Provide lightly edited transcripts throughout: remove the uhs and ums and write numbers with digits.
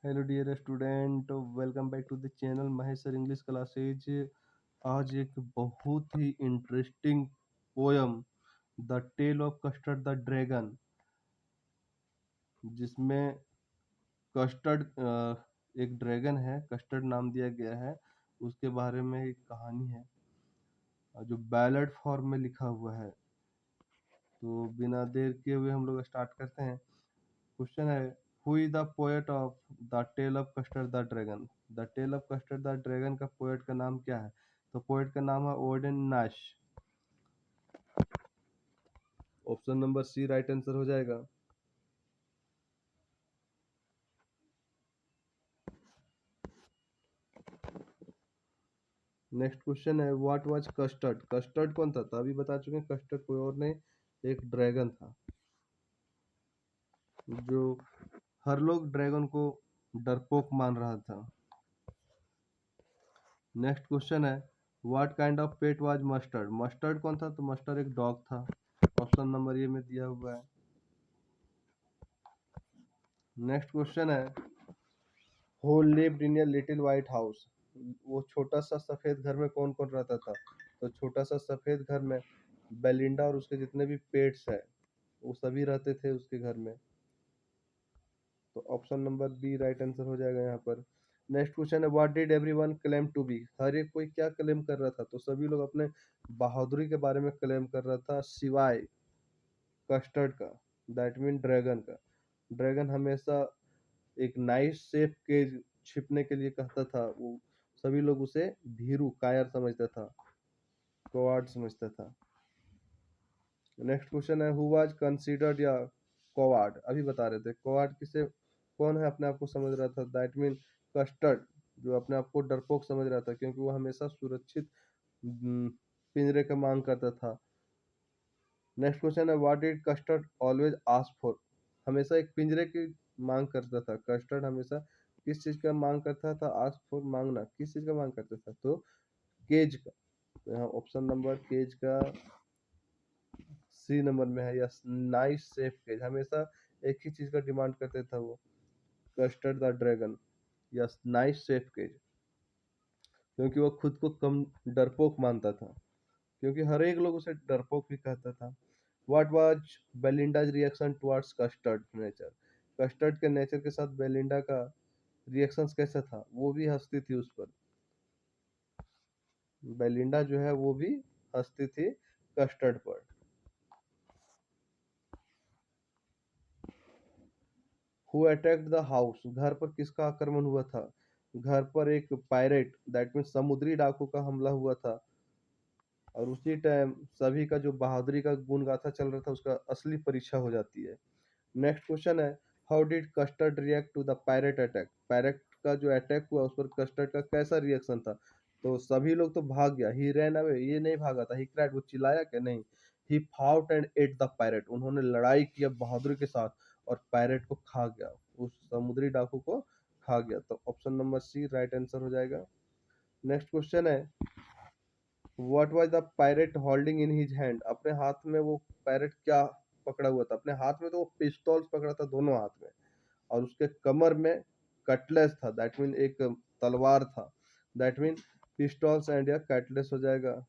Hello dear student, welcome back to the channel Mahesh sir English classes. आज एक बहुत ही interesting poem the tale of custard the dragon, जिसमें Custard एक dragon है, कस्टर्ड नाम दिया गया है। उसके बारे में एक कहानी है जो बैलेड फॉर्म में लिखा हुआ है। तो बिना देर किए हुए हम लोग स्टार्ट करते हैं। क्वेश्चन है, who is the poet of the tale of custard the dragon. The tale of custard the dragon का पोएट का नाम क्या है? तो पोएट का नाम है Ogden Nash. Option number C right answer हो जाएगा। नेक्स्ट क्वेश्चन है, व्हाट वाज कस्टर्ड। कस्टर्ड कौन था? तो अभी बता चुके हैं, कस्टर्ड कोई और नहीं, एक ड्रैगन था। जो हर लोग ड्रैगन को डरपोक मान रहा था। नेक्स्ट क्वेश्चन है, what kind of pet was mustard. Mustard कौन था? तो मस्टर्ड एक डॉग था। ऑप्शन नंबर ए में दिया हुआ है। नेक्स्ट क्वेश्चन है, who lived in a little white house. वो छोटा सा सफेद घर में कौन कौन रहता था? तो छोटा सा सफेद घर में बेलिंडा और उसके जितने भी पेट्स हैं वो सभी रहते थे उसके घर में। तो option number B right answer हो जाएगा यहाँ पर। नेक्स्ट क्वेश्चन है, what did everyone claim to be. हर एक कोई क्या क्लेम कर रहा था? तो सभी लोग अपने बहादुरी के बारे में क्लेम कर रहा था, सिवाय कस्टर्ड का, दैट मीन ड्रैगन का। ड्रैगन हमेशा एक नाइस सेफ के छिपने के लिए कहता था। वो सभी लोग उसे भीरू कायर समझता था, कवार्ड समझता था। नेक्स्ट क्वेश्चन है, हु वाज कंसीडर्ड या कवार्ड। अभी बता रहे थे कवार्ड किसे, कौन है अपने आप को समझ रहा था, दैट मीन कस्टर्ड, जो अपने आप को डरपोक समझ रहा था, क्योंकि वो हमेशा सुरक्षित पिंजरे का मांग करता था। नेक्स्ट क्वेश्चन है, what did custard always ask for. हमेशा एक पिंजरे की मांग करता था कस्टर्ड। हमेशा किस चीज का मांग करता था? आस्क फॉर, मांगना। किस चीज का मांग करता था? तो केज का। तो यहाँ ऑप्शन नंबर केज का सी नंबर में है, यस, नाइस सेफ केज। हमेशा एक ही चीज का डिमांड करते था वो, custard the dragon, yes, nice safe cage. क्योंकि वो खुद को कम डरपोक मानता था, क्योंकि हर एक लोग उसे डरपोक भी कहता था। What was Belinda's reaction towards Custard nature. Custard के नेचर के साथ बेलिंडा का रिएक्शंस कैसा था? वो भी हंसती थी उस पर। बेलिंडा जो है वो भी हंसती थी कस्टर्ड पर। Who attacked the house. घर पर किसका आक्रमण हुआ था? घर पर एक पायरेट, दैट मीन समुद्री डाकू का हमला हुआ था। और उसी टाइम सभी का जो बहादुरी का गुण गाथा चल रहा था, उसका असली परीक्षा हो जाती है। नेक्स्ट क्वेश्चन है, how did custard react to the pirate attack. Pirate का जो अटैक हुआ उस पर कस्टर्ड का कैसा रिएक्शन था? तो सभी लोग तो भाग गया, ही रैन अवे, ये नहीं भागा था, ही क्राइड, वो चिल्लाया क्या? नहीं, he fought and ate the pirate, उन्होंने लड़ाई किया बहादुरी के साथ और पायरेट को खा गया, उस समुद्री डाकू को खा गया। तो option number C right answer हो जाएगा। नेक्स्ट क्वेश्चन है, what was the pirate holding in his hand. अपने हाथ में वो पायरेट क्या पकड़ा हुआ था? अपने हाथ में तो वो पिस्तौल पकड़ा था दोनों हाथ में, और उसके कमर में कटलेस था, दैट मीन एक तलवार था। दैट मीन पिस्टल्स एंड या कटलेस हो जाएगा।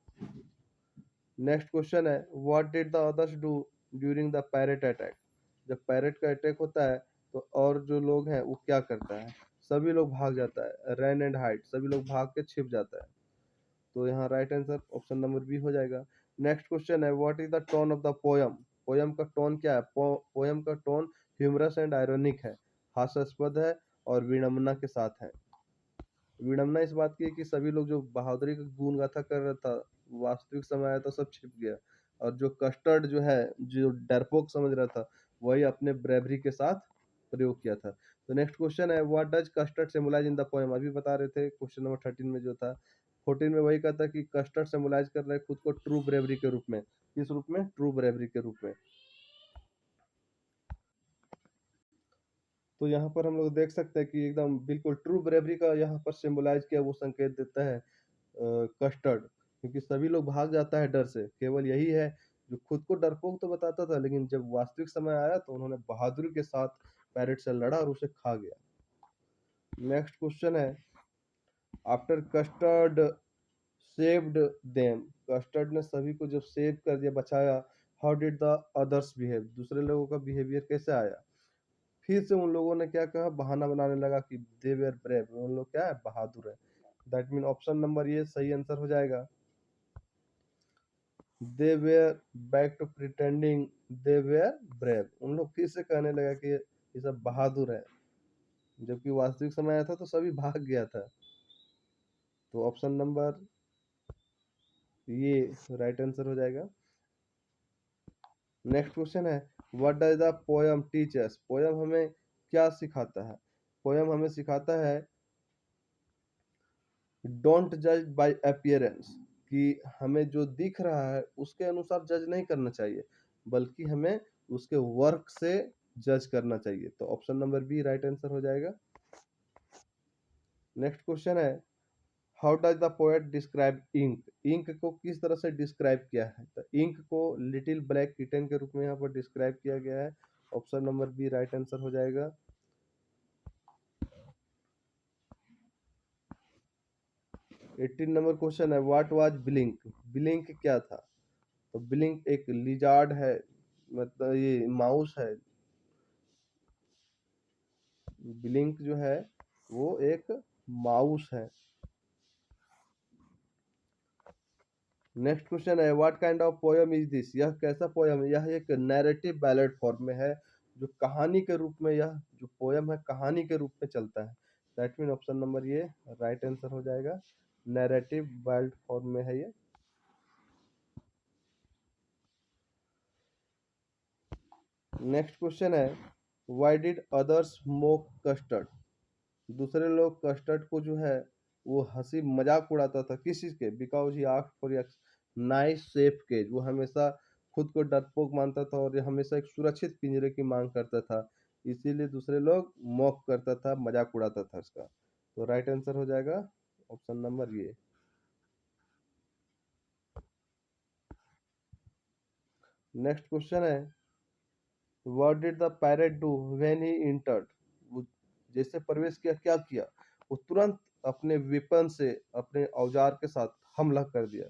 नेक्स्ट क्वेश्चन है, what did the others do during the parrot attack. जब पैरेट का अटैक होता है तो और जो लोग हैं वो क्या करता है? सभी लोग भाग जाता है, रन एंड हाइड, सभी लोग भाग के छिप जाता है। तो यहाँ right answer option number B हो जाएगा। नेक्स्ट क्वेश्चन है, what is the tone of the poem. Poem का टोन क्या है? पोयम का टोन ह्यूमरस एंड आयरोनिक है, हास्यास्पद है और विडंबना के साथ है। विडंबना इस बात की है कि सभी लोग जो बहादुरी का गुण गाथा कर रहा था, वास्तविक समय आया तो सब छिप गया। और जो कस्टर्ड जो है, जो डरपोक समझ रहा था, वही अपने ब्रेवरी के साथ प्रयोग किया था। तो नेक्स्ट क्वेश्चन है, what does custard symbolise in the poem. अभी बता रहे थे क्वेश्चन नंबर 13 में जो था, 14 में वही कहता कि कस्टर्ड सिंबलाइज कर रहे हैं खुद को ट्रू ब्रेवरी के रूप में। किस रूप में? ट्रू ब्रेवरी के रूप में। तो यहाँ पर हम लोग देख सकते हैं कि एकदम बिल्कुल ट्रू ब्रेवरी का यहाँ पर सिंबलाइज किया वो संकेत देता है कस्टर्ड, क्योंकि सभी लोग भाग जाता है डर से। केवल यही है जो खुद को डरपोक तो बताता था, लेकिन जब वास्तविक समय आया तो उन्होंने बहादुरी के साथ पैरेट से लड़ा और उसे खा गया। नेक्स्ट क्वेश्चन है, after custard saved them, custard ने सभी को जब सेव कर दिया, बचाया, how did the others behave, दूसरे लोगों का बिहेवियर कैसे आया। फिर से उन लोगों ने क्या कहा, बहाना बनाने लगा कि दे वेर ब्रेव, उन लोग क्या है, बहादुर है। दैट मीन ऑप्शन नंबर ये सही आंसर हो जाएगा। They were back to pretending they were brave, उन लोग फिर से कहने लगा कि ये सब बहादुर है, जबकि वास्तविक समय आया था तो सभी भाग गया था। तो ऑप्शन नंबर ये राइट आंसर हो जाएगा। नेक्स्ट क्वेश्चन है, what does the poem teach us, poem हमें क्या सिखाता है। पोयम हमें सिखाता है डोंट जज बाय अपीयरेंस, कि हमें जो दिख रहा है उसके अनुसार जज नहीं करना चाहिए, बल्कि हमें उसके वर्क से जज करना चाहिए। तो option number B right answer हो जाएगा। नेक्स्ट क्वेश्चन है, how does the poet describe ink, ink को किस तरह से डिस्क्राइब किया है। तो इंक को लिटिल ब्लैक किटन के रूप में यहाँ पर डिस्क्राइब किया गया है। Option number B right answer हो जाएगा। 18 नंबर क्वेश्चन है, व्हाट वाज ब्लिंक, ब्लिंक क्या था। तो ब्लिंक एक लिजार्ड है, मतलब ये माउस है। ब्लिंक जो है वो एक माउस है। नेक्स्ट क्वेश्चन है, what kind of poem is this, यह कैसा पोयम है। यह एक नैरेटिव बैलेड फॉर्म में है, जो कहानी के रूप में, यह जो पोयम है कहानी के रूप में चलता है। दैट मीन ऑप्शन नंबर ये राइट आंसर हो जाएगा। नैरेटिव बैलेड फॉर्म में है ये। नेक्स्ट क्वेश्चन है, why did others smoke custard, दूसरे लोग कस्टर्ड को जो है वो हंसी मजाक उड़ाता था, किस चीज के, because he asked for nice safe cage, वो हमेशा खुद को डरपोक मानता था और ये हमेशा एक सुरक्षित पिंजरे की मांग करता था, इसीलिए दूसरे लोग मॉक करता था, मजाक उड़ाता था इसका। तो राइट आंसर हो जाएगा ऑप्शन नंबर ये। नेक्स्ट क्वेश्चन है, what did the parrot do when he entered, वो जैसे प्रवेश किया क्या किया, वो तुरंत अपने वेपन से, अपने औजार के साथ हमला कर दिया।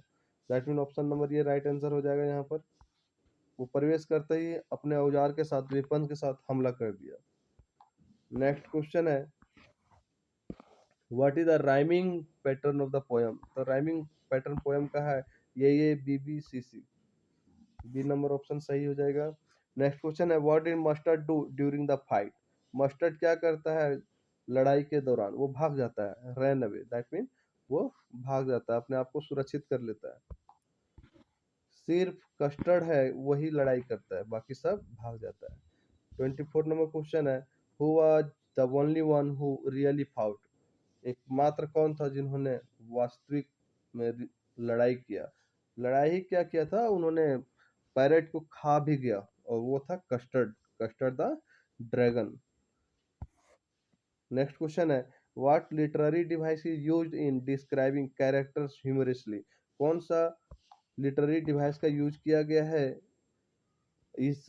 दैट मीन ऑप्शन नंबर ये राइट आंसर हो जाएगा। यहाँ पर वो प्रवेश करते ही अपने औजार के साथ, वेपन के साथ हमला कर दिया। नेक्स्ट क्वेश्चन है, what is the rhyming pattern of the poem, तो राइमिंग पैटर्न पोयम का है ये बी बी सी सी, बी नंबर ऑप्शन सही हो जाएगा। नेक्स्ट क्वेश्चन है, what did mustard do during the fight, mustard क्या करता है लड़ाई के दौरान, वो भाग जाता है, रन अवे, दैट मीन वो भाग जाता है, अपने आप को सुरक्षित कर लेता है। सिर्फ कस्टर्ड है वही लड़ाई करता है, बाकी सब भाग जाता है। 24 नंबर क्वेश्चन है, who was the only one who really fought, एकमात्र कौन था जिन्होंने वास्तविक में लड़ाई किया। लड़ाई ही क्या किया था उन्होंने, पैरेट को खा भी गया, और वो था Custard, Custard the dragon. Next question है, what literary device is used in describing characters humorously, कौन सा लिटरेरी डिवाइस का यूज किया गया है इस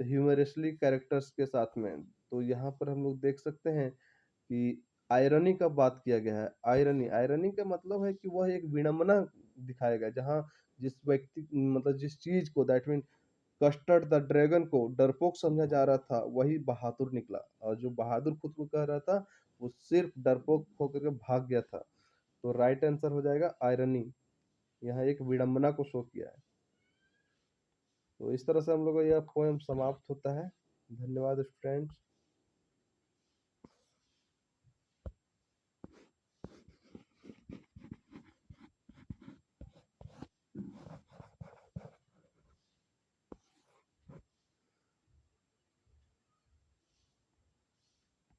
ह्यूमरसली कैरेक्टर्स के साथ में। तो यहाँ पर हम लोग देख सकते हैं कि आयरनी का बात किया गया है। आयरनी, आयरनी का मतलब है कि वह एक विडंबना दिखाएगा, जहाँ जिस व्यक्ति, मतलब जिस चीज को, that mean custard the dragon को डरपोक समझा जा रहा था, वही बहादुर निकला, और जो बहादुर खुद को कह रहा था वो सिर्फ डरपोक होकर के भाग गया था। तो राइट आंसर हो जाएगा आयरनी, यहाँ एक विडंबना को शो किया है। तो इस तरह से हम लोग का यह पोएम समाप्त होता है। धन्यवाद स्टूडेंट्स।